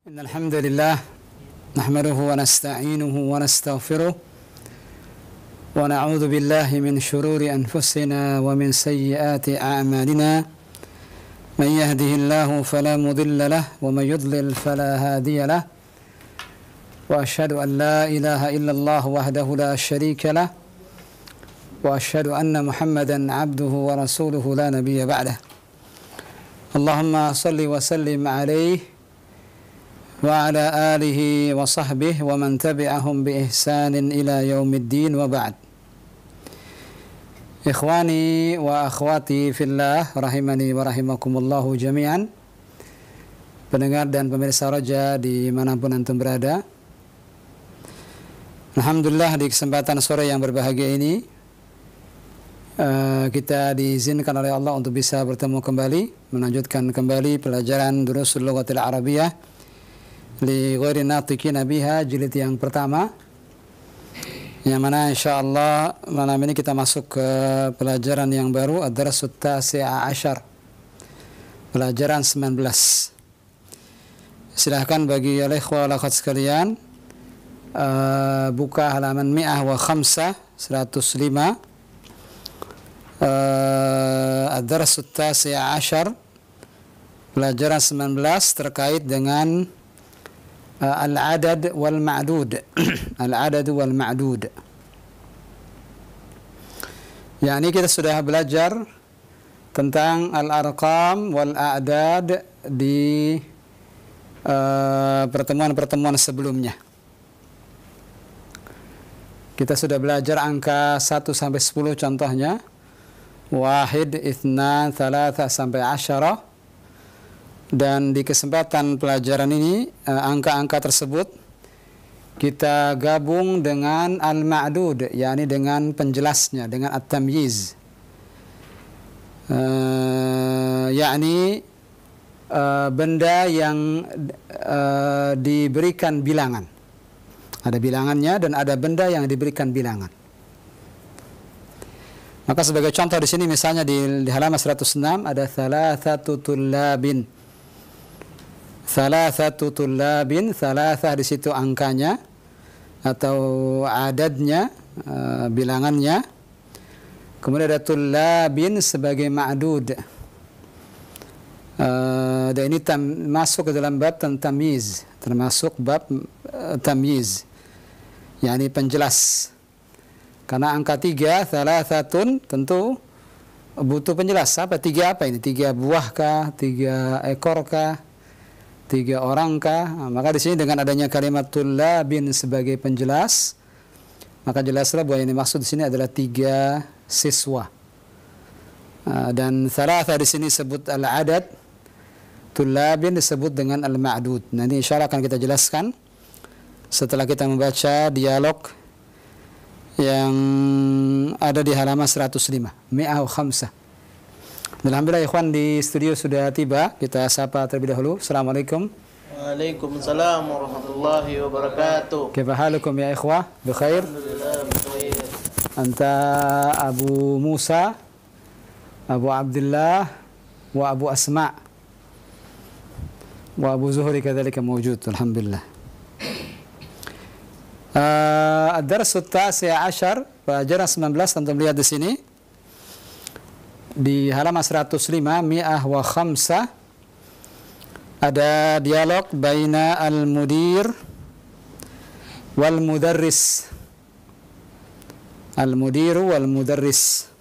إن الحمد لله نحمده ونستعينه ونستغفره ونعوذ بالله من شرور أنفسنا ومن سيئات أعمالنا من يهده الله فلا مضل له ومن يضلل فلا هادي له وأشهد أن لا إله إلا الله وحده لا شريك له وأشهد أن محمدا عبده ورسوله لا نبي بعده اللهم صل وسلم عليه وعلى آله وصحبه ومن تبعهم بإحسان إلى يوم الدين وبعد. Ikhwani wa akhwati fillah rahimani wa rahimakumullahu jami'an. Pendengar dan pemirsa Raja dimanapun antum berada, alhamdulillah di kesempatan sore yang berbahagia ini kita diizinkan oleh Allah untuk bisa bertemu kembali, melanjutkan kembali pelajaran Durusul Lughatil Arabiyyah li ghairi natiqina biha jilid yang pertama, yang mana insyaallah malam ini kita masuk ke pelajaran yang baru, ad-darsut tasi'a asyar, pelajaran 19. Silahkan bagi ikhwah wal akhwat sekalian buka halaman 105 ad-darsut tasi'a asyar, pelajaran 19 terkait dengan al-adad wal ma'dud. Al-adad wal ma'dud, yakni kita sudah belajar tentang al-arqam wal a'dad di pertemuan-pertemuan sebelumnya. Kita sudah belajar angka 1 sampai 10 contohnya, 1, 2, 3 sampai 10. Dan di kesempatan pelajaran ini angka-angka tersebut kita gabung dengan al-ma'dud, yakni dengan penjelasnya, dengan at-tamyiz, yakni benda yang diberikan bilangan. Ada bilangannya dan ada benda yang diberikan bilangan. Maka sebagai contoh di sini misalnya di halaman 106 ada thalathatu tullabin. Thalathatu tullabin, thalathah di situ angkanya atau adadnya, bilangannya. Kemudian ada tullabin sebagai ma'dud. Dan ini masuk ke dalam bab tamyiz, termasuk bab tamyiz, yakni penjelas. Karena angka 3, thalathatun, tentu butuh penjelas. Apa 3 apa ini? 3 buah kah? 3 ekor kah? 3 orang kah? Maka di sini dengan adanya kalimat tullabin sebagai penjelas, maka jelaslah bahwa yang dimaksud di sini adalah 3 siswa. Dan thalatha di sini disebut al-adad, tullabin disebut dengan al-ma'dud. Nanti insyaallah akan kita jelaskan setelah kita membaca dialog yang ada di halaman 105, 105. Alhamdulillah ikhwan di studio sudah tiba. Kita sapa terlebih dahulu. Assalamualaikum. Waalaikumsalam warahmatullahi wabarakatuh. Kaifa halukum ya ikhwah? Bikhair? Alhamdulillah bikhair. Anta Abu Musa, Abu Abdullah wa Abu Asma wa Abu Zuhri kadzalika mawjud. Alhamdulillah. Ad-darsut tasi' asyar, pelajaran 19, antum lihat di sini. Di halaman 105, 105 ada dialog baina al-mudir wal mudarris. Al-mudiru wal mudarris.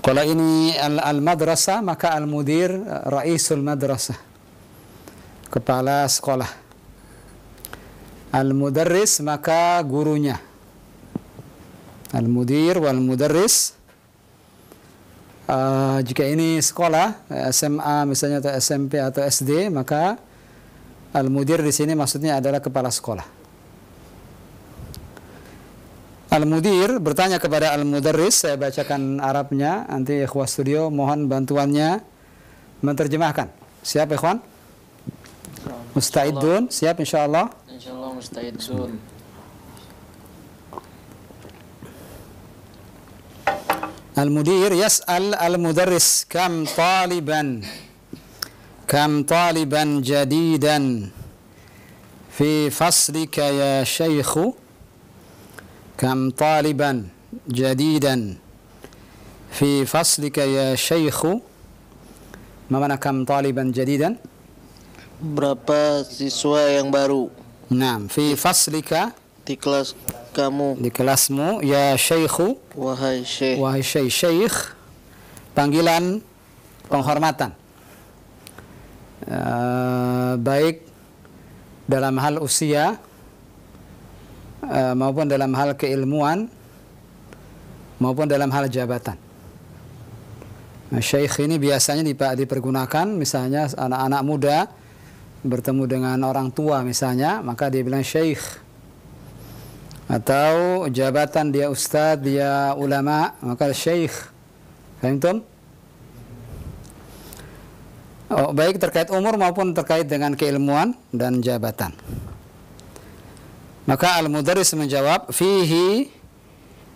Kalau ini al-madrasah, maka al-mudir raisul madrasah, kepala sekolah. Al-mudarris maka gurunya. Al-mudir wal mudarris. Jika ini sekolah SMA misalnya atau SMP atau SD, maka al-mudir di sini maksudnya adalah kepala sekolah. Al-mudir bertanya kepada al-mudarris, saya bacakan Arabnya, nanti ikhwah studio mohon bantuannya menerjemahkan. Siap ikhwan? Musta'idun? Siap insyaallah? Insyaallah musta'idun. Al-mudir yas'al al-mudarris kam taliban Kam taliban jadidan fi faslika ya syaikhu. Kam taliban jadidan fi faslika ya syaikhu. Ma mana kam taliban jadidan? Berapa siswa yang baru Naam, fi faslika, di kelas kamu, di kelasmu, ya syaikhu, wahai syekh? wahai syekh, panggilan penghormatan. Baik dalam hal usia maupun dalam hal keilmuan maupun dalam hal jabatan. Syekh ini biasanya dipergunakan misalnya anak-anak muda bertemu dengan orang tua misalnya, maka dia bilang syekh. Atau jabatan dia ustadz, dia ulama, maka syekh. Faham? Baik terkait umur maupun terkait dengan keilmuan dan jabatan. Maka al-mudarris menjawab, fihi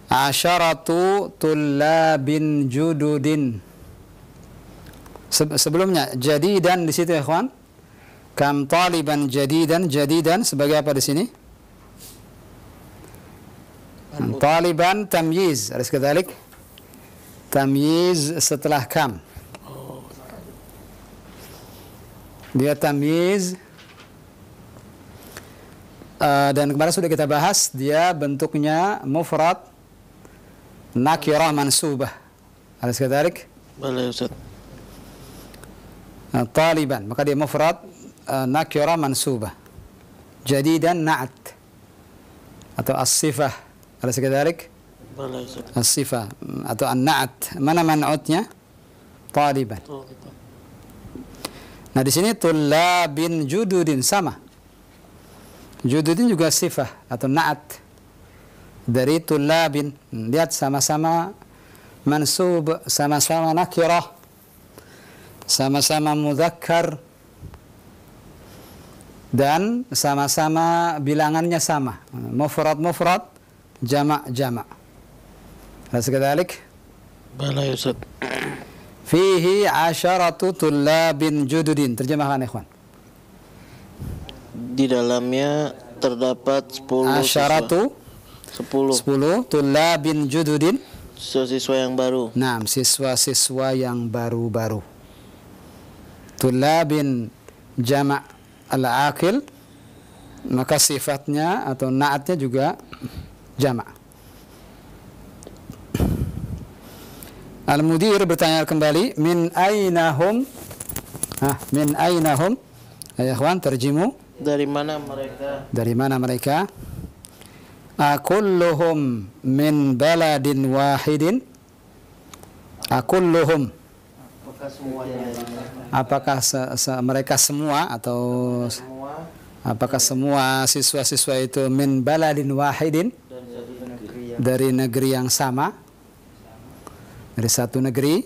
asyaratu tullabin jududin. Sebelumnya jadidan di situ ya kawan. Kam taliban jadidan, jadidan sebagai apa di sini? Taliban tamyiz, harus kedalik. Tamyiz setelah kam. Dia tamyiz, dan kemarin sudah kita bahas, dia bentuknya mufrad nakirah mansubah. Harus kedalik. Boleh Ustaz. Taliban, maka dia mufrad nakirah mansubah. Jadidan na'at atau as-sifah. Harus kedalik. Boleh Ustaz. As-sifah atau an-na'at. Mana man'utnya? Taliban. Nah di sini tullabin jududin sama. Jududin juga sifah atau na'at dari tullabin. Lihat sama-sama mansub, sama-sama nakirah, sama-sama mudzakkar, dan sama-sama bilangannya sama. Mufrad, jamak. Sekadalik. Boleh Ustaz. Fihi asyaratu tullabin jududin. Terjemahkan ikhwan. Di dalamnya terdapat 10 Asyaratu siswa. 10 tullabin jududin. Siswa yang baru. Nah, siswa-siswa yang baru-baru. Tullabin jama' al-aqil, maka sifatnya atau naatnya juga jama'. Al-mudir bertanya kembali, min ainahum? Min ainahum? Ya ikhwan, terjimu. Dari mana mereka? Dari mana mereka? Akulluhum min baladin wahidin? Akulluhum. Apakah semuanya? Apakah mereka semua atau Semua apakah semua siswa-siswa itu min baladin wahidin? Dari negeri yang sama? Dari satu negeri?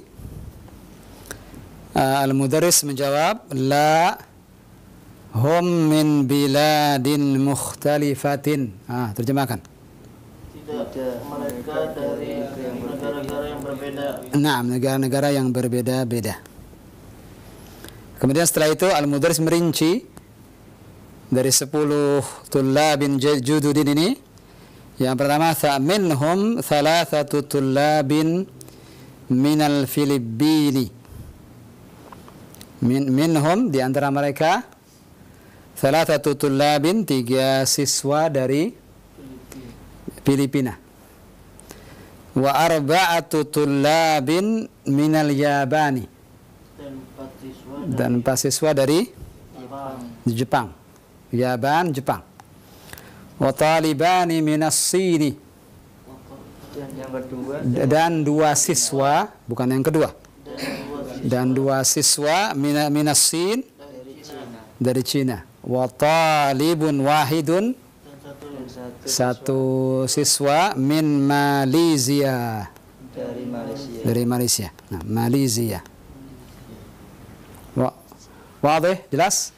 Al-mudarris menjawab, la hum min biladin mukhtalifatin. Terjemahkan. tidak, mereka dari negara-negara yang berbeda. Nah, negara-negara yang berbeda-beda. Kemudian setelah itu al-mudarris merinci dari 10 tullabin jududin ini. Yang pertama, minhum thalathatu tullabin minal Filipini. Minhum di antara mereka, thalathatu tullabin 3 siswa dari Filipina. Wa arba'atu tullabin minal Yabani. Dan 4 siswa dari Jepang. Yaban, Jepang. Wa talibani minas Sini. Dan 2 siswa, bukan yang kedua. Dan 2 siswa minas Sin dari Cina. Wa talibun wahidun, 1 siswa min Malaysia. Dari Malaysia. Nah, Malaysia. Wadih, jelas?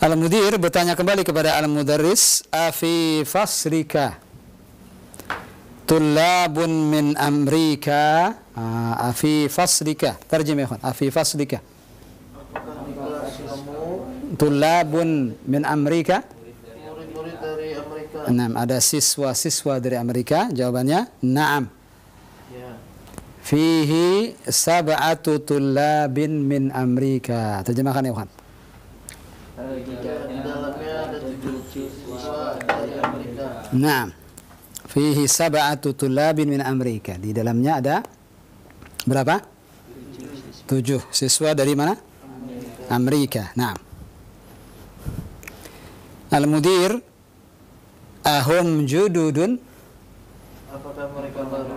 Al-mudir bertanya kembali kepada al-mudarris, afi fasrika, Tullabun min Amerika fi faslika. Terjem ya, fi faslika. Apakah di kelas kamu Tullabun min Amerika. murid-murid dari Amerika? Nah, ada siswa-siswa dari Amerika. Jawabannya na'am. Ya. Fihi sab'atu tullabin min Amerika. Terjemahkan ya, Tuhan. Di dalamnya ada 7 siswa dari Amerika. Nah, fihi sab'atu tullabin min Amerika. Di dalamnya ada berapa? 7 siswa dari mana? Amerika. Nah, al-mudir ahum jududun. Apakah mereka baru?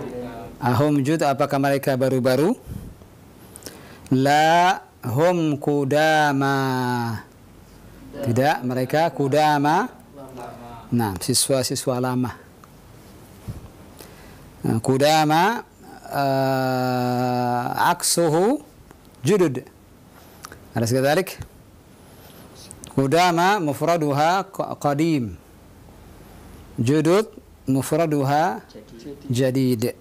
Ahum jud, apakah mereka baru-baru? La hum kudama. Tidak, mereka kudama. Nah, siswa-siswa lama. Nah, kudama aksuhu judud. Ada sekadalik. Kudama mufraduha qadim. Judud mufraduha jadid.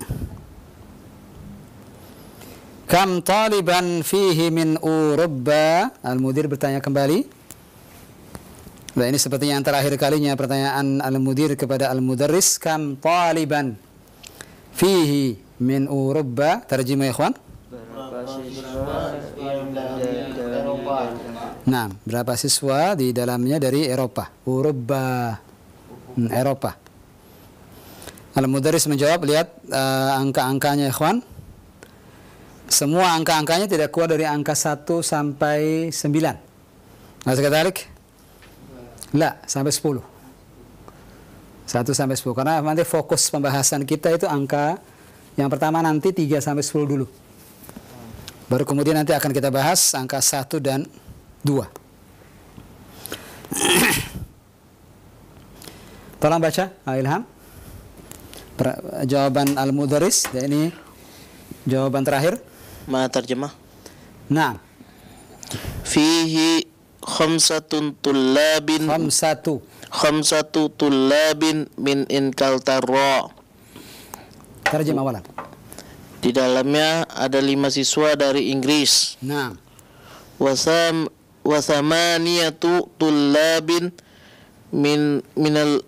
Kam taliban fihi min Urubba? Al-mudir bertanya kembali. Nah, ini sepertinya yang terakhir kalinya pertanyaan al-mudir kepada al-mudarris. Kam taliban fihi min Urubba? Terjemah ya, ikhwan. Berapa siswa yang dari Eropa? Nah, berapa siswa di dalamnya dari Eropa? Urubba, Eropa. Al-mudarris menjawab, lihat angka-angkanya, ikhwan. Semua angka-angkanya tidak keluar dari angka 1 sampai 9. Masih kadalik? La, sampai 10. 1 sampai 10. Karena nanti fokus pembahasan kita itu angka yang pertama nanti 3 sampai 10 dulu. Baru kemudian nanti akan kita bahas angka 1 dan 2. Tolong baca, Ilham. Jawaban al-mudarris. Dan ini jawaban terakhir. Ma terjemah. Nah. Fihi khamsatun tullabin. Khamsatu tullabin min Inkaltara. Terjemah awalan. Di dalamnya ada 5 siswa dari Inggris. Nah. Wasamaniyatu tullabin minal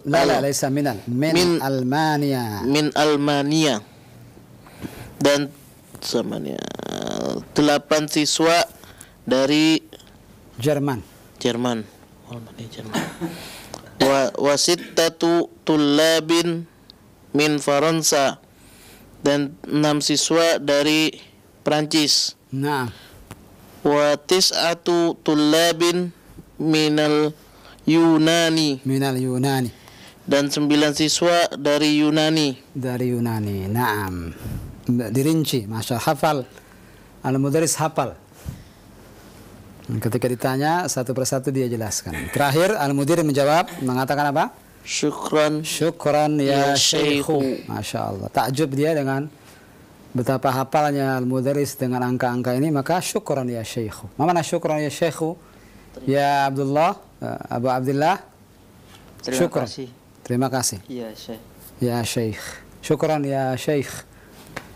La, laisa minal. Min Almania. Min Almania. Dan samanya 8 siswa dari Jerman. Wasittatu tullabin min Faransa. Dan 6 siswa dari Prancis. Nah. Wa tis'atu tullabin minal Yunani. Dan 9 siswa dari Yunani. Naam. Dirinci, masya hafal. Al-mudarris hafal. Ketika ditanya satu persatu dia jelaskan. Terakhir al-mudir menjawab, mengatakan apa? Syukran ya Syekhu. Masya Allah. Takjub dia dengan betapa hafalnya al-mudarris dengan angka-angka ini. Maka syukran ya Syekhu. Mana syukran ya Syekhu? Ya Abdullah, Abu Abdullah. Terima kasih. Ya Syekh. Ya Syekh. Syukran ya Syekh.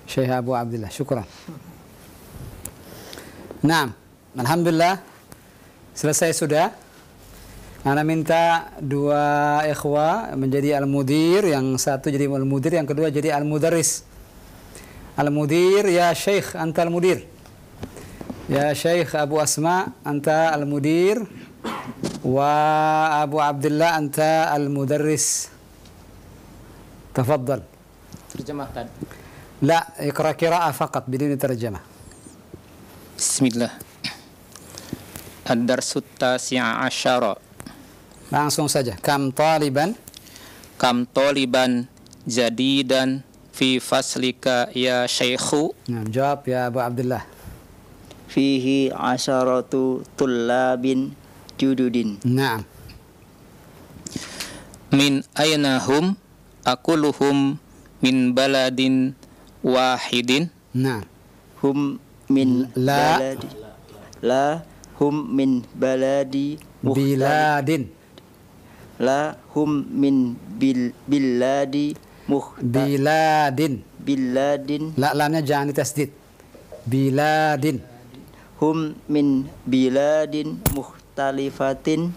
Syekh Abu Abdullah. Syukran. Nah, alhamdulillah selesai sudah. Ana minta 2 ikhwah menjadi al-mudir, yang satu jadi al-mudir, yang kedua jadi al-mudarris. Al-mudir ya Syekh, anta al-mudir. Ya Syekh Abu Asma, anta al-mudir. Wa Abu Abdullah, anta al-mudarris. Tafadhal. Terjemahkan. La, iqra qira'ah faqat biduni tarjamah. Bismillah. Ad-darsut tasi'a asyara. Langsung saja. Kam taliban jadidan fi faslika ya Syekhu. Nah, jawab ya Abu Abdullah. Fihi asyaratu tullabin jududin. Naam. Min ayna hum? Akuluhum min baladin wahidin. Nah. Hum min baladi. La hum min baladi biladin. La hum min biladi biladin. biladin Lamnya jangan ditasdid. Biladin. hum min biladin mukhtalifatin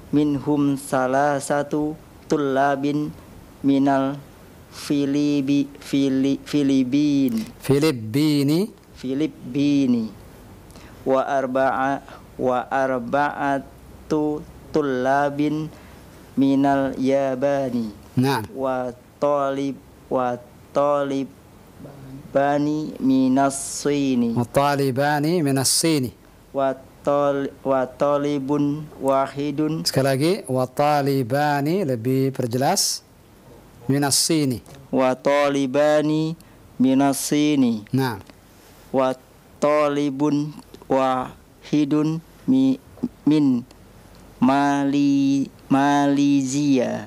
minhum salasatu tullabin minal Filipin Filipini wa arba'atu tullabin minal Yabani Naam. wa talibani minas Sini Talibani minas Sini. wa talibun wahidun Sekali lagi, wa talibani lebih perjelas. Minas Sini. wa talibani minas Sini Naam. wa talibun wahidun min Malaysia.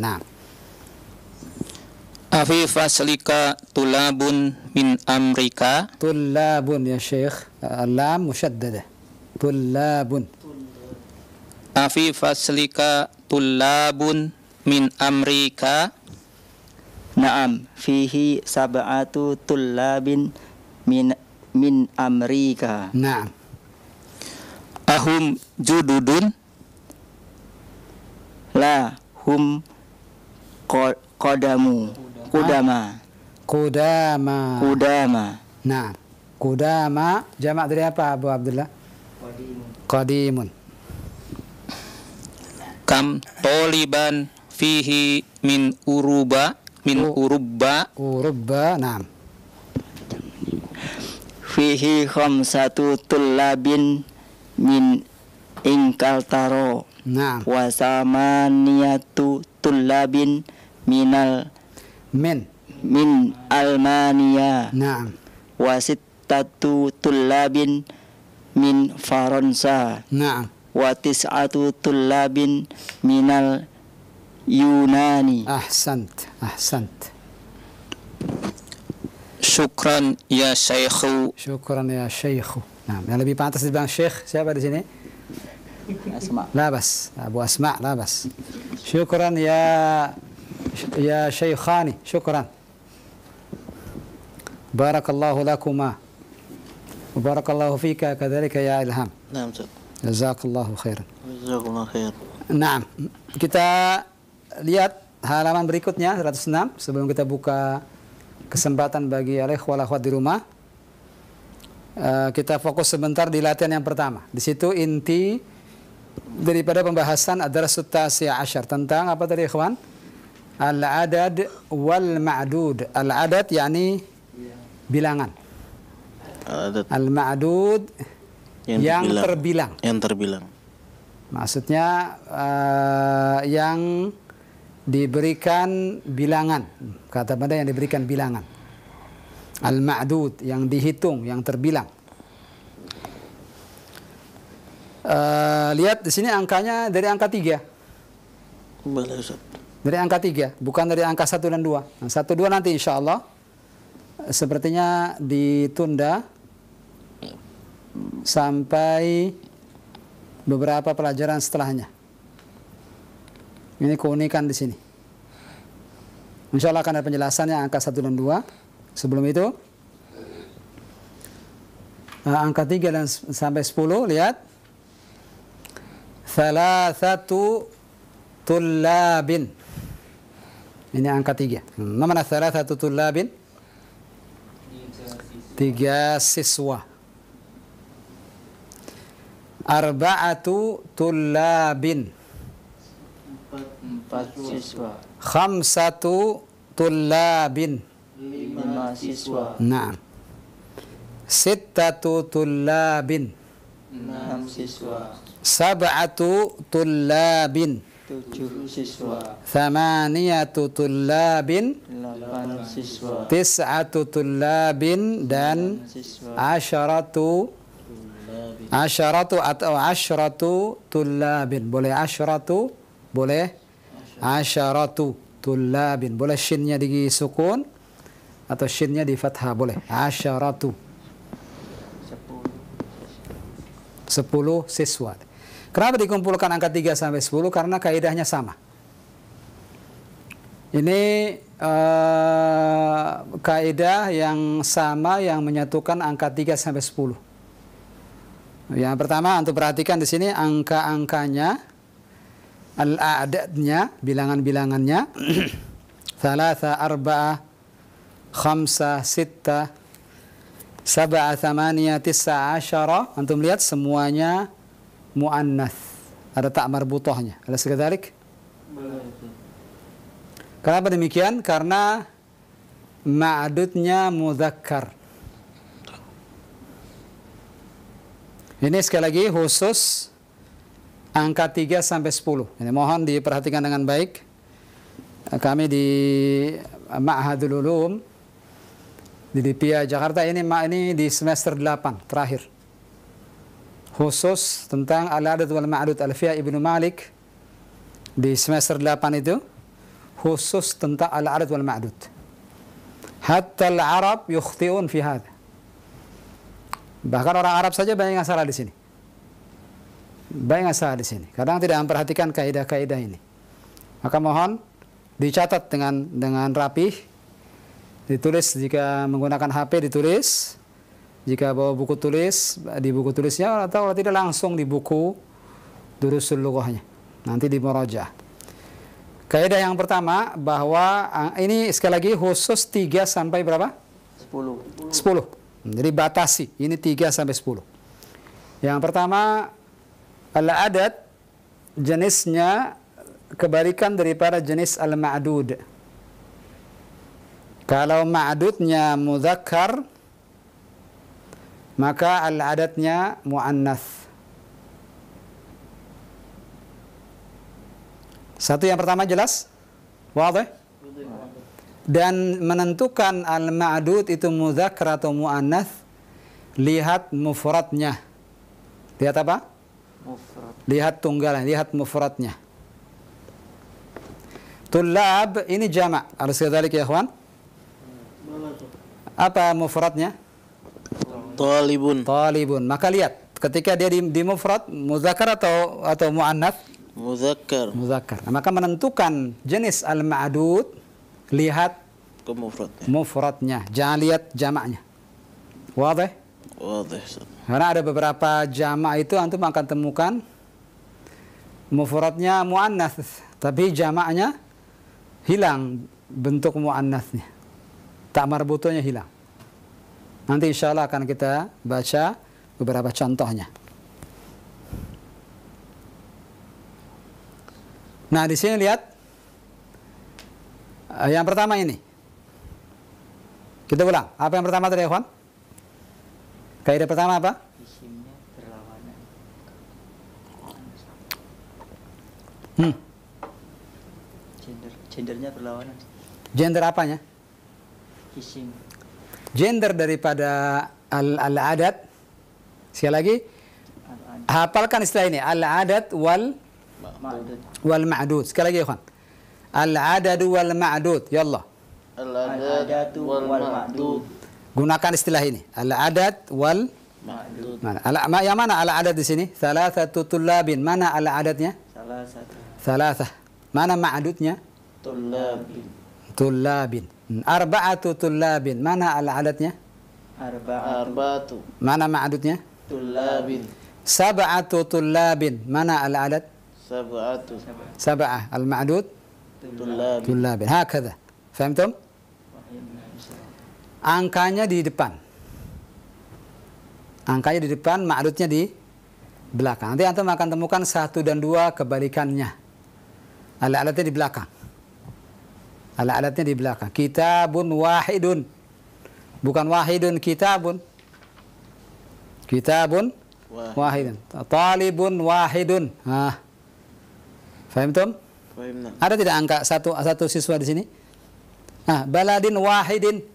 Naam. Afi faslika tulabun min Amrika. Tullabun ya Syekh. Lam musyaddada. Tullabun. Afi faslika tulabun min Amrika. Naam, fihi sab'atu tullabin min Amerika. Naam. Ahum jududun. La hum Kudama. Nah, Kudama jamak dari apa Abu Abdullah? Qadimun. Kam toliban fihi min Urubba. Naam. Fihi khamsatu tullabin min Ingkaltaro. Naam. Wa samaniyatu tullabin min Almania. Naam. Wa sittatu tullabin min Faransa. Naam. Wa tis'atu tullabin minal Yunani. Ahsant. Syukran ya Syekhu. Syukran ya Syekh. Nah, yang lebih pantas dibilang Syekh siapa di sini? Asma. Labas, Abu Asma, labas. Syukran ya Syekhani, syukran. Barakallahu lakuma. Wa barakallahu fika kadzalika ya Ilham. Naam, Ustaz. Jazakallahu khairan. Jazakumullah khair. Naam, kita lihat halaman berikutnya 106 sebelum kita buka kesempatan bagi al-ikhwah wal akhwat di rumah. Kita fokus sebentar di latihan yang pertama. Di situ inti daripada pembahasan adalah Tasi' Asyar tentang apa tadi ikhwan? Al-adad wal ma'dud. Al-adad yakni bilangan. Al-ma'dud yang terbilang. Yang terbilang. Maksudnya yang diberikan bilangan. Kata pada yang diberikan bilangan. Al-ma'dud yang dihitung, yang terbilang. Lihat di sini angkanya dari angka 3. Boleh, Ustaz. Dari angka 3, bukan dari angka 1 dan 2. Nah, 1 2 nanti insya Allah sepertinya ditunda sampai beberapa pelajaran setelahnya. Ini keunikan di sini. Insya Allah akan ada penjelasannya angka 1 dan 2. Sebelum itu angka 3 dan sampai 10 lihat. Thalathatu tullabin. Ini angka 3. Mana thalathatu tullabin? 3 siswa. Arba'atu tullabin. 4 siswa. Khamsatu tullabin. 5 siswa. Naam. Sittatu tullabin. 6 siswa. Sab'atu tullabin. 7 siswa. Thamaniyatu tullabin. 8 siswa. Tis'atu tullabin dan 9 siswa. asyaratu atau asyratu tullabin. Boleh asyratu, boleh asyaratu tullabin. Boleh shinnya disukun atau shinnya di fathah, boleh asyaratu. 10 siswa. Kenapa dikumpulkan angka 3 sampai 10? Karena kaidahnya sama. Ini kaidah yang sama yang menyatukan angka 3 sampai 10. Yang pertama untuk perhatikan di sini angka-angkanya, al-a'dadnya, bilangan-bilangannya. 3, 4, 5, 6, 7, 8, 9, 10. Antum lihat semuanya muannats. Ada tak marbutohnya. Ada sekadalik? Kenapa demikian? Karena ma'dudnya mudzakkar. Ini sekali lagi khusus angka 3 sampai 10. Ini mohon diperhatikan dengan baik. Kami di Ma'hadul Ulum di DIPIA Jakarta ini di semester 8 terakhir. Khusus tentang al-adad wal ma'dud. Alfiya Ibnu Malik di semester 8 itu khusus tentang al-adad wal ma'dud. Hatta al-Arab yukhti'un fi hadha. Bahkan orang Arab saja banyak yang salah di sini. Banyak yang salah di sini. Kadang tidak memperhatikan kaidah-kaidah ini. Maka mohon dicatat dengan rapih. Ditulis jika menggunakan HP ditulis. Jika bawa buku tulis di buku tulisnya atau tidak langsung di buku durusul lughahnya. Nanti di murajaah. Kaidah yang pertama bahwa ini sekali lagi khusus 3 sampai berapa? 10. 10. Jadi batasi, ini 3 sampai 10. Yang pertama, al-adad jenisnya kebalikan daripada jenis al-ma'dud. Kalau ma'dudnya mudzakkar, maka al-adadnya muannats. Satu yang pertama jelas? Wadih? Dan menentukan al-ma'dud itu mudzakkar atau muannats, lihat mufradnya. Lihat apa? Mufrad. Lihat tunggalnya, lihat mufradnya. Tullab ini jamak. Harus kedalik ya, ikhwan. Apa mufradnya? Talibun. Talibun. Maka lihat, ketika dia di mufrad mudzakkar atau muannats? Mudzakkar. Mudzakkar. Maka menentukan jenis al-ma'dud, lihat Ke mufradnya. mufradnya, jangan lihat jamaknya. Wadih? Wadih. Karena ada beberapa jamak itu antum akan temukan mufradnya muannats, tapi jamaknya hilang bentuk muannatsnya. Tak marbutonya hilang. Nanti insya Allah akan kita baca beberapa contohnya. Nah, di sini lihat yang pertama ini. Kita ulang. Apa yang pertama tadi, ikhwan? Kaidah pertama apa? Isimnya berlawanan. Gendernya berlawanan. Gender apanya? Isim. Gender daripada al-adad. Sekali lagi, Al-adad. hafalkan istilah ini. Al-adad wal ma'dud. Sekali lagi, ikhwan. Al-adad wal ma'dud. Yallah. Al-adatu wal ma'dud. Gunakan istilah ini. Al-adad wal Ma'dud. yang mana al-adad di sini? Thalathatu tullabin. Mana al-adadnya? Salah satu. Thalathah. Mana ma'dudnya? Tullabin. Tullabin. Arba'atu tullabin. Mana al-adadnya? Arba'atu. Mana ma'dudnya? Tullabin. Sab'atu tullabin. Mana al-adad? Sab'atu. Sab'ah. Al-ma'dud? Tullabin. Tullabin. Hakadha. Fahimtum? Angkanya di depan. Angkanya di depan, ma'dudnya di belakang. Nanti antum akan temukan 1 dan 2 kebalikannya. Al-alatnya di belakang. Al-alatnya di belakang. Kitabun wahidun. Bukan wahidun, kitabun. Kitabun wahidun. Talibun wahidun. Fahimtum? Fahimna. Ada tidak angka satu siswa di sini? Baladin wahidin.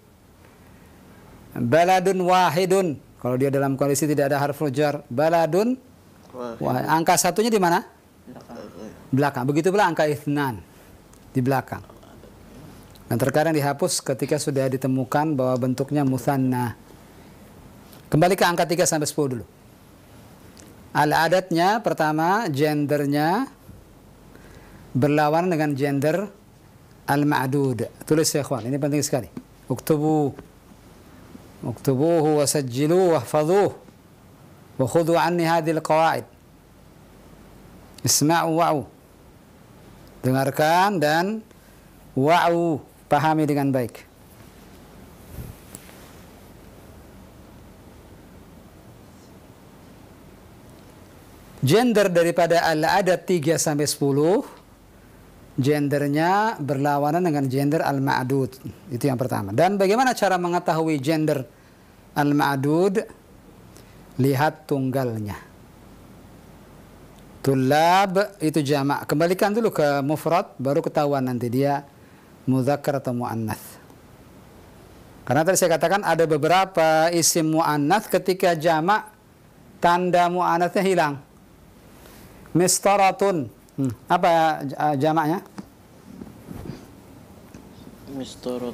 Baladun wahidun. Kalau dia dalam kondisi tidak ada harf jar, baladun. Angka satunya di mana? Belakang. Begitu pula angka itsnan di belakang. Dan terkadang dihapus ketika sudah ditemukan bahwa bentuknya musanna. Kembali ke angka 3 sampai 10 dulu. Al-adatnya pertama gendernya berlawanan dengan gender al-ma'dud. Tulis ya ikhwan, ini penting sekali. Uktubuhu wa sajjiluhu wahfadhuhu wa khudhu anni hadhil qawaid. Isma'u wa'u. Dengarkan dan wa'u, pahami dengan baik. Gender daripada al-adad 3 sampai 10, gendernya berlawanan dengan gender al-ma'dud. Itu yang pertama. Dan bagaimana cara mengetahui gender al-ma'dud? Lihat tunggalnya. Tullab itu jamak. Kembalikan dulu ke mufrad, baru ketahuan nanti dia mudzakkar atau muannats. Karena tadi saya katakan ada beberapa isim muannats ketika jamak tanda muannatsnya hilang. Mistaratun. Apa jamaknya?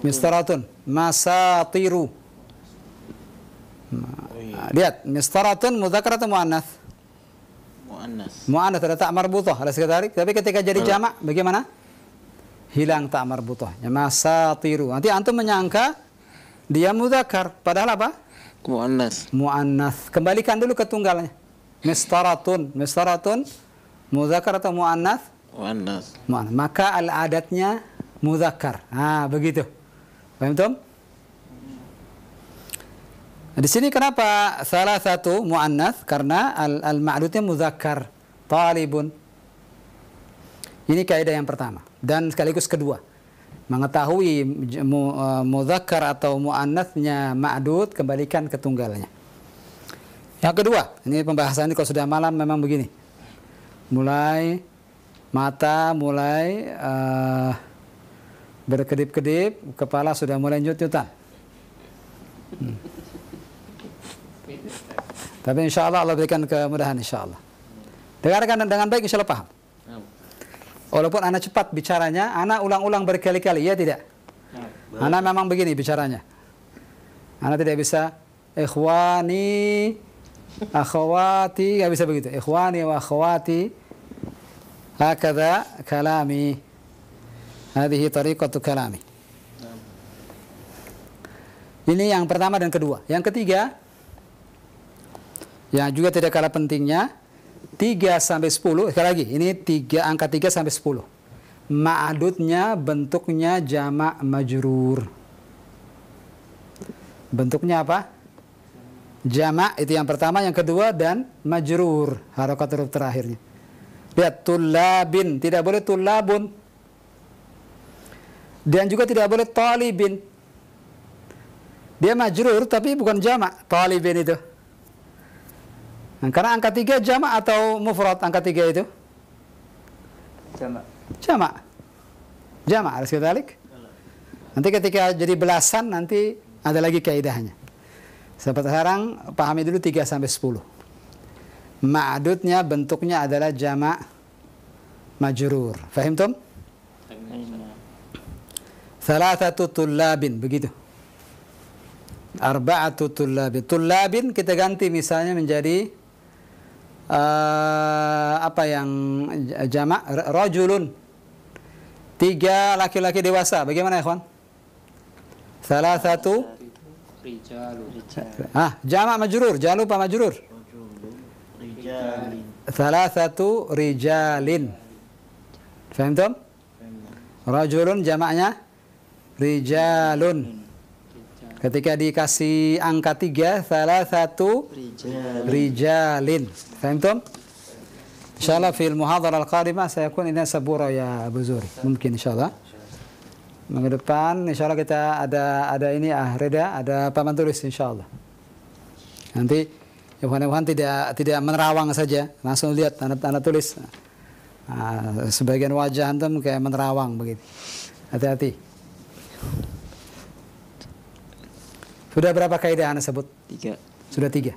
Mistaratun. Masatiru. Lihat, mistaratun mudzakkar atau muannats? Muannats, ada tak marbutah, ada sekitarik. Tapi ketika jadi jamak, bagaimana? Hilang tak marbutahnya. Masatiru. Nanti antum menyangka dia mudzakkar, padahal apa? Muannats. Kembalikan dulu ke tunggalnya. Mistaratun. Mudzakkar atau muannats? Muannats. Maka al-adatnya mudzakkar. Begitu. Paham Tom? Di sini kenapa salah satu muannats? Karena al-ma'dudnya mudzakkar, talibun. Ini kaidah yang pertama dan sekaligus kedua. Mengetahui mudzakkar atau muannatsnya ma'dud, kembalikan ke tunggalnya. Yang kedua, ini pembahasan ini kalau sudah malam memang begini. Mulai mata mulai berkedip-kedip, kepala sudah mulai nyut-nyutan. Tapi insya Allah Allah berikan kemudahan insya Allah. Dengarkan dengan baik insya Allah paham. Walaupun anak cepat bicaranya, anak ulang-ulang berkali-kali, ya tidak? Anak memang begini bicaranya. Anak tidak bisa ikhwani, akhwati, nggak bisa begitu. Ikhwani wa akhwati, hakadha kalami. Hadhihi tariqatu kalami. Ini yang pertama dan kedua. Yang ketiga, yang juga tidak kalah pentingnya, 3 sampai 10. Sekali lagi, ini angka 3 sampai 10. Ma'adudnya bentuknya jamak majrur. Bentuknya apa? Jamak itu yang pertama, yang kedua dan majrur, harakat huruf terakhirnya. Lihat, tullabin, tidak boleh tullabun. Dan juga tidak boleh talibin. Dia majrur tapi bukan jamak, talibin itu. Nah, karena angka 3 jamak atau mufrad angka 3 itu? Jamak. Jamak, harus kita balik. Nanti ketika jadi belasan nanti ada lagi kaidahnya. Seperti sekarang pahami dulu 3 sampai 10. Ma'adudnya bentuknya adalah jamak majrur. Fahim tum? Thalathatu tullabin, begitu. Arba'atu tullabin. Tullabin kita ganti misalnya menjadi apa yang jamak? Rajulun. 3 laki-laki dewasa. Bagaimana ya, kawan? Thalathatu jamak majrur, jangan lupa majrur. Thalathatu rijalin. Faham tum? Rajulun jamaknya rijalun. Ketika dikasih angka 3, thalathatu rijalin. Faham tum? Insyaallah fil muhadharah al-qadimah saya yakun ini sabura ya Abu Zuri. Mungkin insyaallah. Minggu depan insyaallah kita ada ini Reda, ada paman tulis insyaallah. Nanti Ikhwan tidak menerawang saja, langsung lihat tanda tulis. Sebagian wajah antum kayak menerawang begitu. Hati-hati. Sudah berapa kaidah Anda sebut? 3. Sudah 3.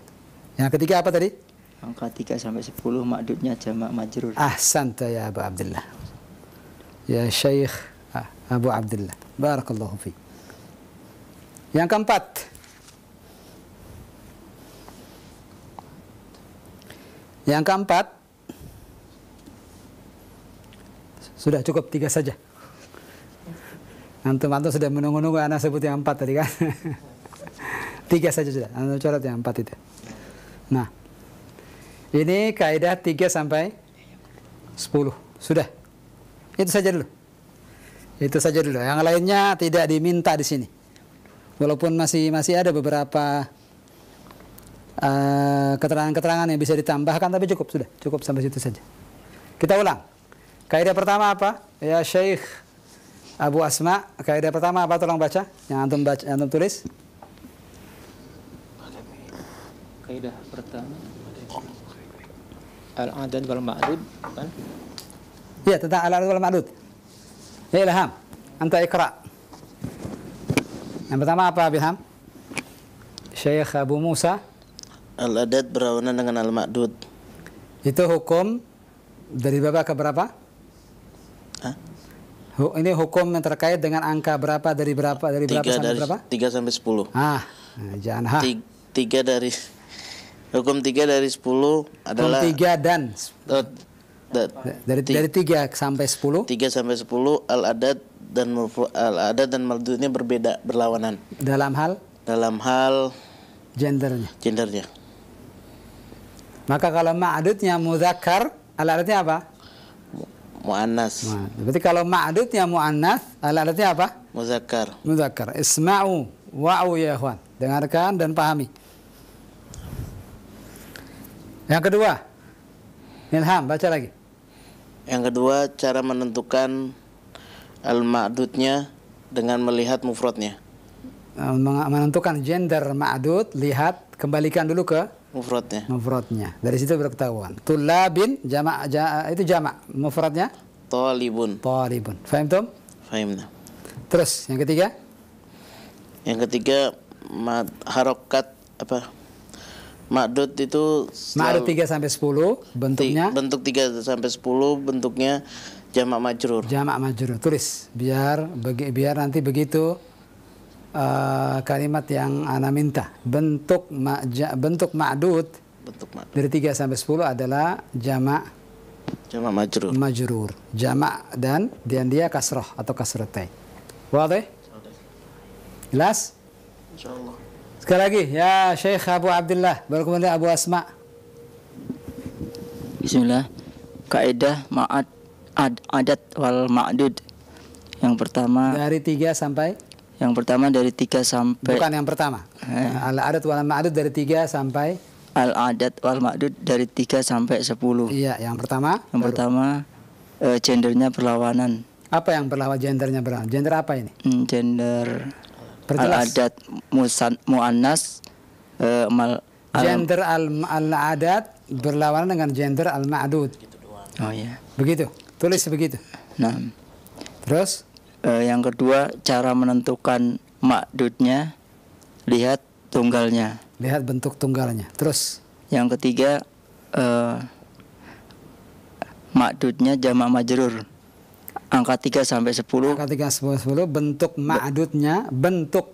Yang ketiga apa tadi? Angka 3 sampai 10 ma'dudnya jamak majrur. Ahsanta ya Abu Abdullah. Ya Syekh Abu Abdullah. Barakallahu fi. Yang keempat. Yang keempat. Sudah cukup 3 saja. Antum sudah menunggu-nunggu anak sebut yang 4 tadi kan. 3 saja sudah. Antum coret yang 4 itu. Nah, ini kaidah 3 sampai 10. Sudah. Itu saja dulu. Itu saja dulu. Yang lainnya tidak diminta di sini. Walaupun masih ada beberapa keterangan-keterangan yang bisa ditambahkan, tapi cukup sudah. Cukup sampai situ saja. Kita ulang. Kaidah pertama apa? Ya Syekh Abu Asma, kaidah pertama apa? Tolong baca. Yang antum tulis. Kaidah pertama al-adad wal ma'dud kan? Ya, tentang al-adad wal ma'dud. Ya Ilham, anta ikra. Yang pertama apa Ilham? Syekh Abu Musa. Al-adad berlawanan dengan al-ma'dud. Itu hukum dari berapa ke berapa? Hah? Ini hukum yang terkait dengan angka berapa dari berapa sampai berapa? 3 sampai 10. Jangan 3 dari hukum 3 dari 10 adalah hukum 3 dan dari 3 sampai 10. 3 sampai 10 al-adad dan mardudnya berbeda, berlawanan. Dalam hal gendernya. Maka kalau ma'dudnya mudzakkar, al-adadnya apa? Muannas. Berarti kalau ma'dudnya muannas, al-adadnya apa? Mudzakkar. Isma'u wa'u ya ikhwan. Dengarkan dan pahami. Yang kedua, Ilham, baca lagi. Yang kedua, cara menentukan al-ma'dudnya dengan melihat mufradnya. Menentukan gender ma'dud, kembalikan dulu ke mufradnya. Dari situ berketahuan. Tullabin itu jamak, mufradnya Talibun. Fahimtum? Fahimna. Terus yang ketiga? Yang ketiga, harokat apa? Ma'dud itu Ma'dud 3 sampai 10 bentuknya. Bentuk 3 sampai 10 bentuknya jamak majrur. Tulis biar nanti begitu kalimat yang ana minta. Bentuk ma'dud dari 3 sampai 10 adalah jamak majrur. Jamak dan dia kasroh atau kasratain. Wadih? Jelas? Insyaallah. Sekali lagi, ya Syekh Abu Abdullah, baru kemudian Abu Asma. Bismillah. Kaidah adat wal ma'dud. Yang pertama Dari 3 sampai? Yang pertama dari 3 sampai. Bukan yang pertama. Al-adat wal ma'dud dari 3 sampai? Al-adat wal ma'dud dari 3 sampai 10. Iya, yang pertama? Yang pertama gendernya berlawanan. Apa yang berlawan gendernya berlawanan? Gender apa ini? Gender Perjelas. al-adat muannas gender al-adat berlawanan dengan gender al-ma'dud. Oh ya. Begitu. Tulis begitu. Nah. Terus yang kedua, cara menentukan ma'dudnya, lihat tunggalnya. Lihat bentuk tunggalnya. Terus Yang ketiga, ma'dudnya jamak majrur. Angka 3 sampai 10. angka 3 sampai 10 bentuk ma'dudnya. Bentuk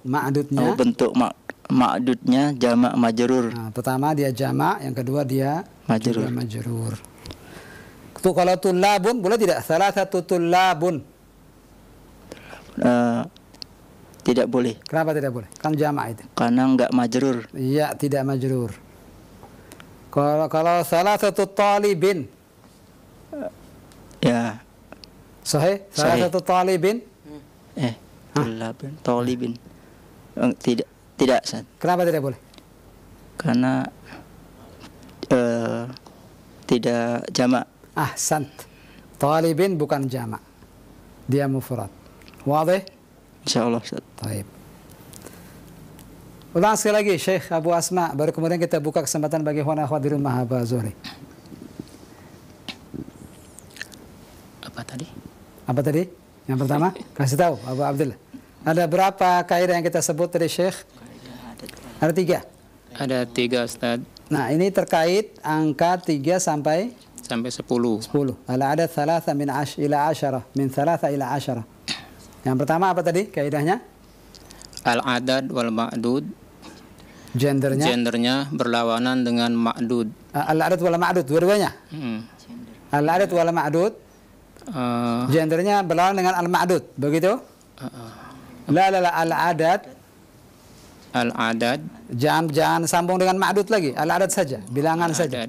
ma'dudnya jamak majrur. Nah, pertama dia jamak, yang kedua dia Majrur. majrur. Tuh kalau tullabun boleh tidak? Salah satu tullabun. Tidak boleh. Kenapa tidak boleh? Kan jamak itu. Karena enggak majrur. Iya, tidak majrur. Kalau salah satu talibin. Ya. Sahih? Salah Sahih. satu talibin. Talibin. Tidak, Ustaz. Kenapa tidak boleh? Karena tidak jamak. Ahsant. Talibin bukan jamak. Dia mufrad. Wadih? Insyaallah, Ustaz. Baik. Ulang sekali lagi Syekh Abu Asma, baru kemudian kita buka kesempatan bagi ikhwan akhwat di rumah Aba Zuhri. Apa tadi? Yang pertama, kasih tahu Abu Abdullah. Ada berapa kaidah yang kita sebut tadi Syekh? Ada 3. Ada 3 Ustaz. Nah, ini terkait angka 3 sampai 10. 10. Al-adad 3 ila 10, min 3 ila 10. Yang pertama apa tadi kaidahnya? Al-adad wal ma'dud. Gendernya berlawanan dengan ma'dud. Al-adad wal ma'dud dua-duanya. Al-adad wal ma'dud gendernya berlawanan dengan al-ma'dud, begitu? La al-adad. Al-adad. Jangan sambung dengan ma'dud lagi. Al-adad saja, bilangan saja.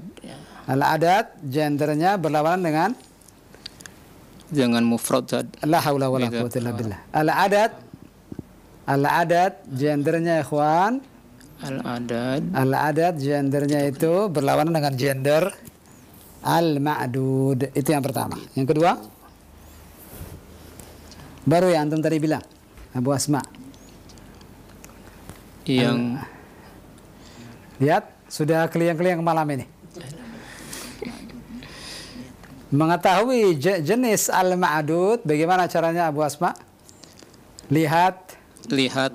Al-adad gendernya berlawanan dengan mufrad. La haula wala quwwata illa billah. Al-adad gendernya ikhwan. Al-adad gendernya itu berlawanan dengan gender al-ma'dud. Itu yang pertama. Yang kedua, baru yang antum tadi bilang, Abu Asma. Yang lihat sudah keliang-keliang malam ini. Mengetahui jenis al-ma'dud, bagaimana caranya Abu Asma? Lihat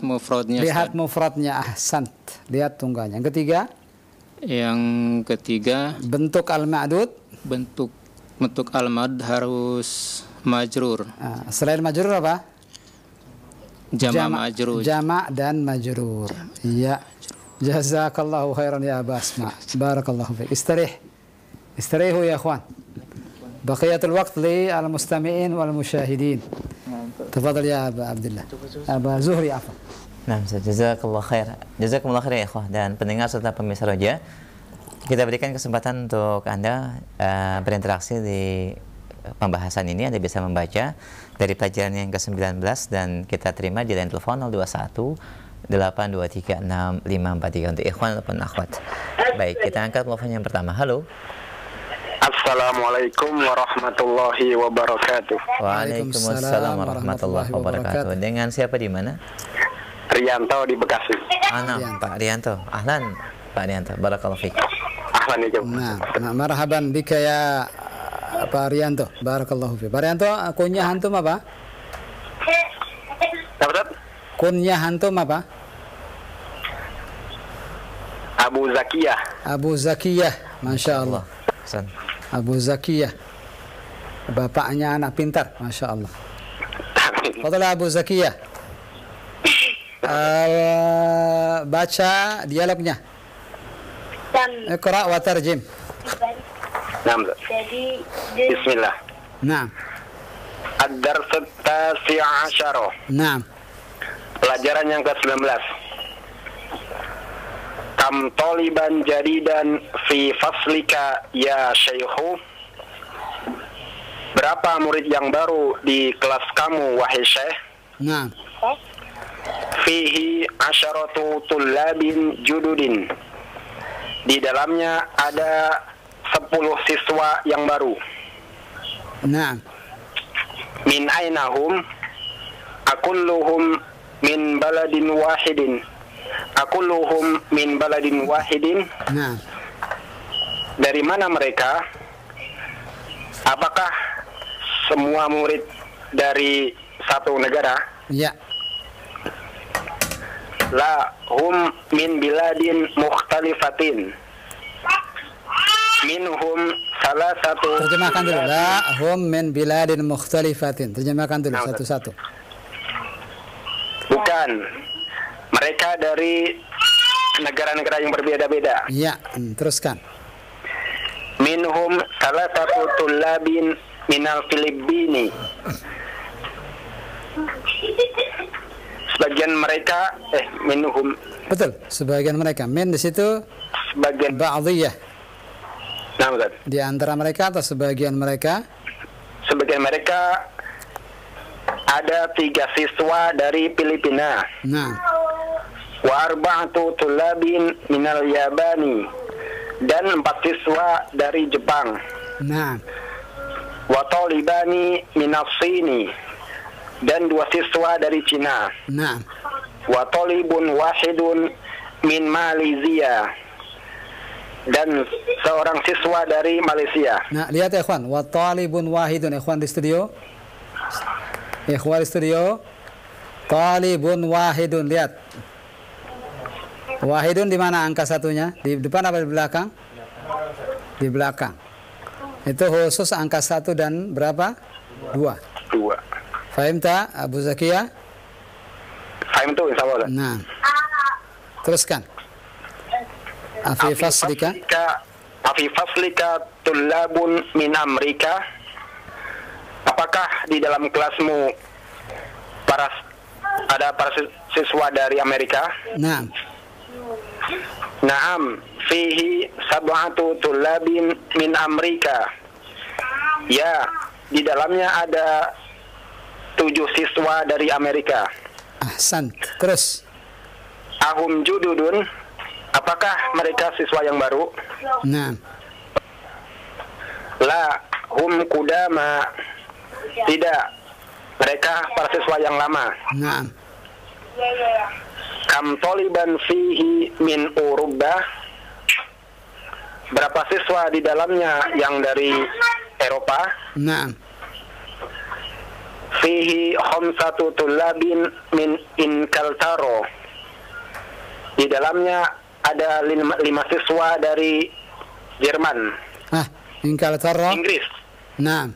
mufradnya. Lihat mufradnya, ahsant. Lihat tunggalnya. Yang ketiga, bentuk al-ma'dud. Bentuk al-ma'dud harus majrur. Selain majrur apa? Jama' dan majrur. Iya. Jazakallahu khairan ya Abu Asma. Barakallahu fiik. Istarihu ya ikhwan. Baqiyatul waqt li al-mustami'in wal musyahidin. Tafadhal ya Abu Abdullah. Abu Zuhri afwan. Nah, jazakallahu khair. Jazakumullah khair ya ikhwah dan pendengar serta pemirsa Roja. Kita berikan kesempatan untuk Anda berinteraksi di pembahasan ini. Anda bisa membaca dari pelajaran yang ke-19 dan kita terima di line telepon 021 823 6543 untuk ikhwan ataupun akhwat. Baik, kita angkat telepon yang pertama. Halo. Assalamualaikum warahmatullahi wabarakatuh. Waalaikumsalam warahmatullahi wabarakatuh. Dengan siapa di mana? Rianto di Bekasi. Pak Rianto. Ahlan Pak Rianto. Barakallahu fiik. Ahlan ya. Nah, marhaban bika ya Pak Rianto. Barakallahu fiik. Pak Rianto, kunyah antum apa? Apa? Kunyah antum apa? Abu Zakiyah. Abu Zakiyah, masya Allah. Abu Zakiyah, bapaknya anak pintar, masya Allah. Fadhal Abu Zakiyah. Baca dialognya. Iqra wa tarjim. Bismillah. Naam. Ad-dars at-tasi' asyara. Naam. Pelajaran yang ke-19. Kam taliban jadidan fi faslika ya syekhu. Berapa murid yang baru di kelas kamu wahai syekh? Naam. Fihi asyaratu tullabin jududin. Di dalamnya ada 10 siswa yang baru. Naam. Min ainahum? Akulluhum min baladin wahidin. Akulluhum min baladin wahidin. Nah. Dari mana mereka? Apakah semua murid dari satu negara? Ya. La hum min biladin mukhtalifatin. Minhum salah satu. Terjemahkan dulu. La hum min biladin mukhtalifatin. Terjemahkan dulu satu-satu. Bukan. Mereka dari negara-negara yang berbeda-beda. Ya, teruskan. Minhum salah satu tullabin minal Filipini. Sebagian mereka minhum. Betul, sebagian mereka. Min di situ sebagian ba'dhiyah. Nah, betul. Di antara mereka atau sebagian mereka? Sebagian mereka ada 3 siswa dari Filipina. Nah. Wa arba'atu tullabin minal Yabani. Dan 4 siswa dari Jepang. Nah. Wa talibani minas Sini. Dan 2 siswa dari Cina. Nah. Wa talibun wahidun min Malaysia. Dan seorang siswa dari Malaysia. Nah, lihat ya ikhwan, wa talibun wahidun, ikhwan di studio. Ikhwan di studio. Talibun wahidun, lihat. Wahidun di mana angka satunya? Di depan apa di belakang? Di belakang. Itu khusus angka 1 dan berapa? 2. Fahim tak Abu Zakiyah? Fahim tuh insya Allah. Nah. Teruskan. Afi faslika tullabun min Amerika. Apakah di dalam kelasmu para ada para siswa dari Amerika. Naam. Naam, fihi sab'atu tullabin min Amerika. Ya, di dalamnya ada 7 siswa dari Amerika. Ahsan. Terus. Ahum jududun, apakah mereka siswa yang baru? Naam. La hum kudama, tidak, mereka para siswa yang lama. Naam. Kam toliban fihi min Urubah, berapa siswa di dalamnya yang dari Eropa? Naam. Fihi khamsatu tullabin min Inkaltaro, di dalamnya ada 5 siswa dari Jerman. Inkaltaro. Inggris. Naam.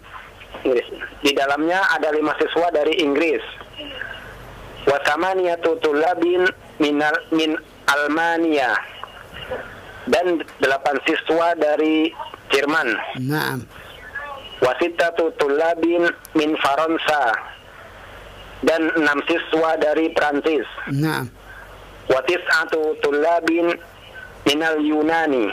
Inggris. Di dalamnya ada 5 siswa dari Inggris. Wa thamaniyatu tullabin min Almania, dan 8 siswa dari Jerman. Naam. Wa sittatu tullabin min Faransa, dan 6 siswa dari Prancis. Naam. Wa tis'atu tullabin minal Yunani,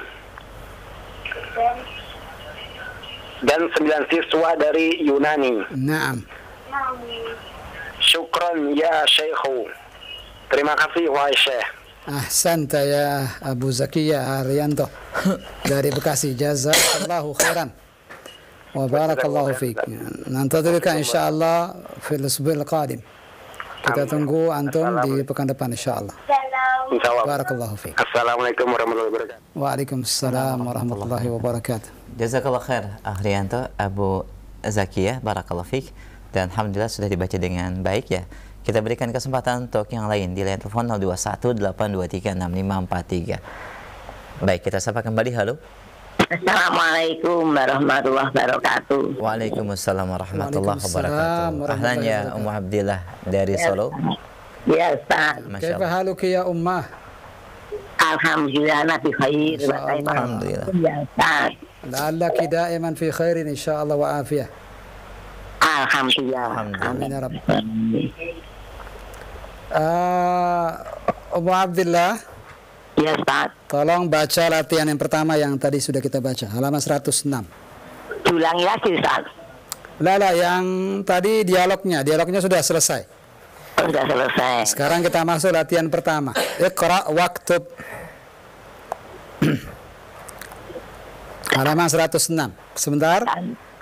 dan 9 siswa dari Yunani. Naam. Syukran ya Syekhu. Terima kasih wahai Syekh. Ahsanta ya Abu Zakiya Arianto dari Bekasi. Jazakallahu khairan wa barakallahu fiik. Nantadhirka insyaallah fil usbu'il qadim. Kita tunggu antum di pekan depan insyaallah. Insyaallah. Barakallahu fiik. Assalamualaikum warahmatullahi wabarakatuh. Waalaikumsalam warahmatullahi wabarakatuh. Jazakallah khair Ahrianto Abu Zakiyah, barakallahu fiik. Dan alhamdulillah sudah dibaca dengan baik ya. Kita berikan kesempatan untuk yang lain di line telepon 0218236543. Baik, kita sapa kembali. Halo. Assalamualaikum warahmatullahi wabarakatuh. Waalaikumsalam warahmatullahi wabarakatuh. Ahlan ya Ummu Abdillah dari Solo. Ya Ustaz. Kaifa haluki ya ummah? Alhamdulillah nabi khair. Alhamdulillah. Ya Ustaz. La'allaki da'iman fi khairin insyaallah wa afiyah. Alhamdulillah. Amin ya Rabb. Ummu Abdillah, Ya Ustaz. tolong baca latihan yang pertama yang tadi sudah kita baca, halaman 106. Ulangi lagi Ustaz. Lala, yang tadi dialognya sudah selesai. Sudah selesai. Sekarang kita masuk latihan pertama. Iqra waktub. Halaman 106. Sebentar,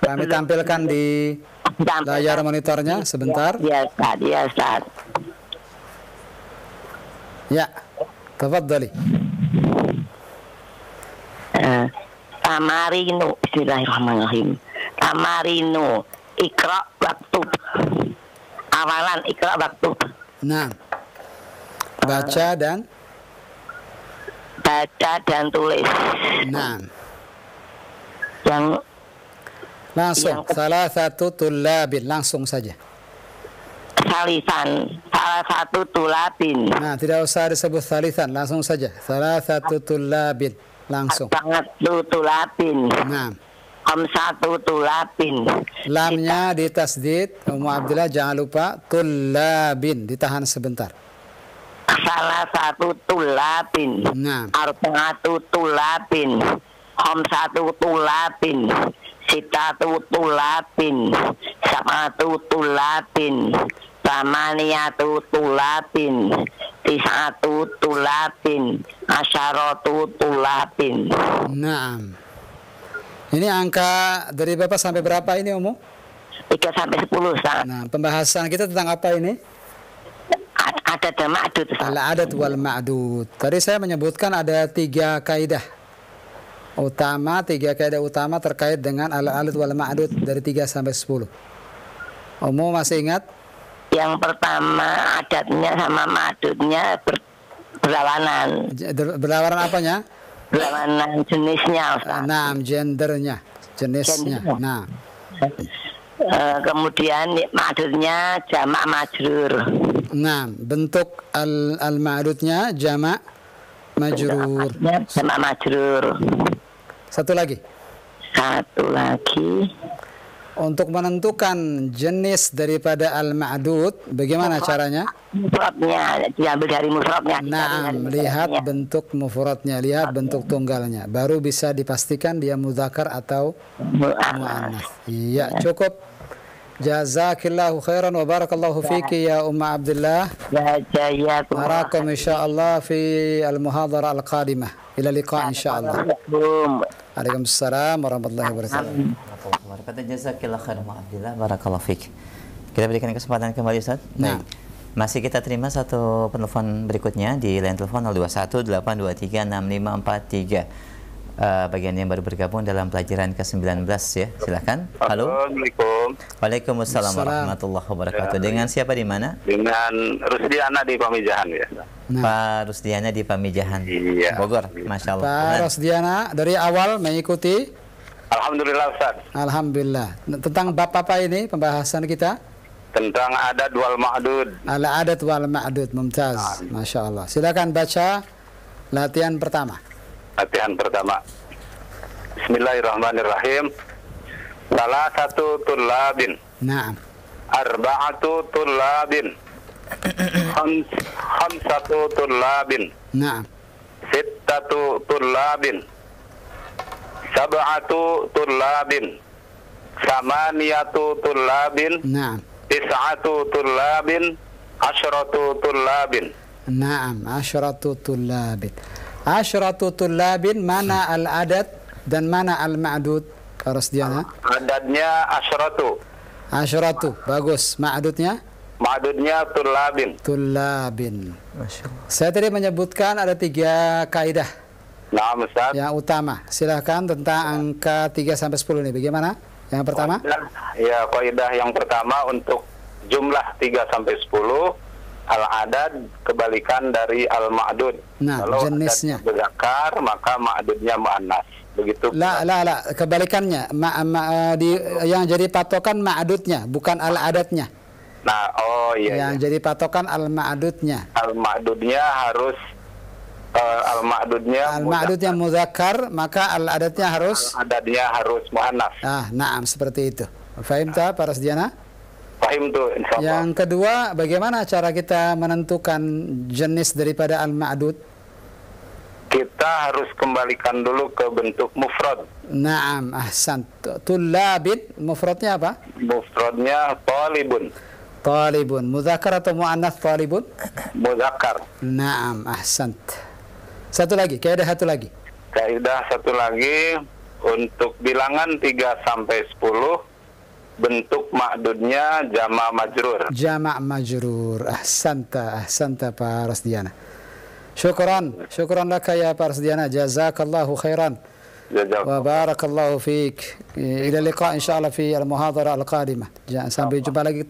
kami tampilkan di layar monitornya sebentar. Ya Ustaz, ya Ustaz. Ya, tafadhali. Tamarinu, bismillahirrahmanirrahim. Tamarinu, ikra waktub. Awalan ikra waktub. Nah, baca dan tulis. nah, Yang langsung. Salah satu tulabin, langsung saja. salisan, salah satu tulabin. Nah, tidak usah disebut salisan, langsung saja. Salah satu tulabin, langsung. Sangat tulabin. Nah, Satu tulabin. lamnya ditasdid. Ummu Abdillah jangan lupa tulabin, ditahan sebentar. Salah satu tulabin. Nah, Arba'atu tulabin. Satu tulabin. Sitatu tulabin. Sab'atu tulabin. Samaniyatu tulabin. Tis'atu tulabin. Asyaratu tulabin. Naam. Ini angka dari Bapak sampai berapa ini, Ummu? 3 sampai 10 Ustaz. Nah, pembahasan kita tentang apa ini? Ada dan ma'dud Ustaz. Al-adad wal ma'dud. Tadi saya menyebutkan ada 3 kaidah utama, 3 kaidah utama terkait dengan al-adad wal ma'dud dari 3 sampai 10. Ummu masih ingat? Yang pertama adatnya sama ma'dudnya berlawanan. Berlawanan apanya? Berlawanan jenisnya Ustaz. Nah, gendernya, jenisnya. Nah, Kemudian ma'dudnya jamak majrur. nah, bentuk al-ma'dudnya jamak majrur. Jamak majrur. Satu lagi. Untuk menentukan jenis daripada al-ma'dud, bagaimana caranya? Mufradnya, diambil dari mufradnya. Nah, lihat bentuk mufradnya, lihat bentuk tunggalnya, baru bisa dipastikan dia mudzakkar atau muannats. Iya, cukup. Jazakillahu khairan wa barakallahu fiki ya Umma Abdullah. Ya, Arakum insyaallah fi al-muhadharah al-qadimah. Ila liqa insyaallah. Waalaikumsalam warahmatullahi wabarakatuh. Kata jazakillah khairan wa Abdullah barakallahu fik. Kita berikan kesempatan kembali Ustaz. Nah. Masih kita terima satu penelpon berikutnya di line telepon 0218236543. Bagian yang baru bergabung dalam pelajaran ke-19 ya. Silakan. Halo. Assalamualaikum. Waalaikumsalam warahmatullahi wabarakatuh. Dengan siapa di mana? Dengan Rusdiana di Pamijahan ya. Nah. Pak Rusdiana di Pamijahan, Iya. Bogor. Masya Allah. Pak Rusdiana dari awal mengikuti. Alhamdulillah Ustaz. Alhamdulillah. Tentang bab apa ini pembahasan kita? Tentang adat wal ma'dud. Al-adat wal ma'dud. Mumtaz. Masya Allah. Silakan baca latihan pertama. Latihan pertama. Bismillahirrahmanirrahim. Salah satu tullabin. Naam. Arba'atu tullabin. Khamsatu tullabin. Naam. Sittatu tullabin. Sab'atu tullabin. Samaniyatu tullabin. Naam. Tis'atu tullabin. Asyratu tullabin. Naam. Asyratu tullabin. Asyratu tullabin, mana al-adat dan mana al-ma'dud? Pak Rusdiana. Adadnya asyratu. Asyratu. Bagus. Ma'dudnya? Ma'dudnya tullabin. Tullabin. Saya tadi menyebutkan ada 3 kaidah Nah, Ustaz. yang utama. Silahkan tentang angka 3 sampai 10 ini. Bagaimana? Yang pertama? Ya, kaidah yang pertama untuk jumlah 3 sampai 10 al-adad kebalikan dari al-ma'dud. Nah, kalau jenisnya. Muzakkar maka ma'dudnya muannas. Begitu. La, kebalikannya. Yang jadi patokan ma'dudnya, bukan al-adatnya. Nah, oh iya. Yang jadi patokan al-ma'dudnya. Al-ma'dudnya harus al-ma'dudnya muzakkar, maka al-adatnya harus adadnya harus muannas. Naam, seperti itu. Fahim tak Pak Rusdiana? Fahim tuh, insyaallah. Yang kedua, bagaimana cara kita menentukan jenis daripada al-ma'dud? Kita harus kembalikan dulu ke bentuk mufrad. Naam, ahsan. Tullabin, mufradnya apa? Mufradnya talibun. Talibun. Muzakkar atau muannats talibun? Muzakkar. Naam, ahsan. Satu lagi, kaidah satu lagi. Kaidah satu lagi untuk bilangan 3 sampai 10 bentuk ma'dudnya jama' majrur. Jama' majrur. Ahsanta Pak Rusdiana. Syukran laka ya Pak Rusdiana. Jazakallahu khairan. Wa barakallahu fiik. Ila liqa insyaallah fi al-muhadharah al-qadimah. Sampai jumpa lagi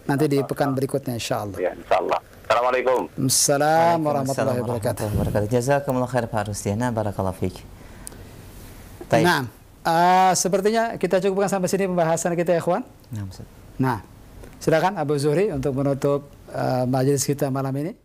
nanti di pekan berikutnya insyaallah. Ya, insyaallah. Assalamualaikum. Assalamualaikum warahmatullahi wabarakatuh. Jazakumullah khair Pak Rusdiana, barakallahu fiik. Nah, sepertinya kita cukupkan sampai sini pembahasan kita ya, ikhwan. Nah, silakan Abu Zuhri untuk menutup majelis kita malam ini.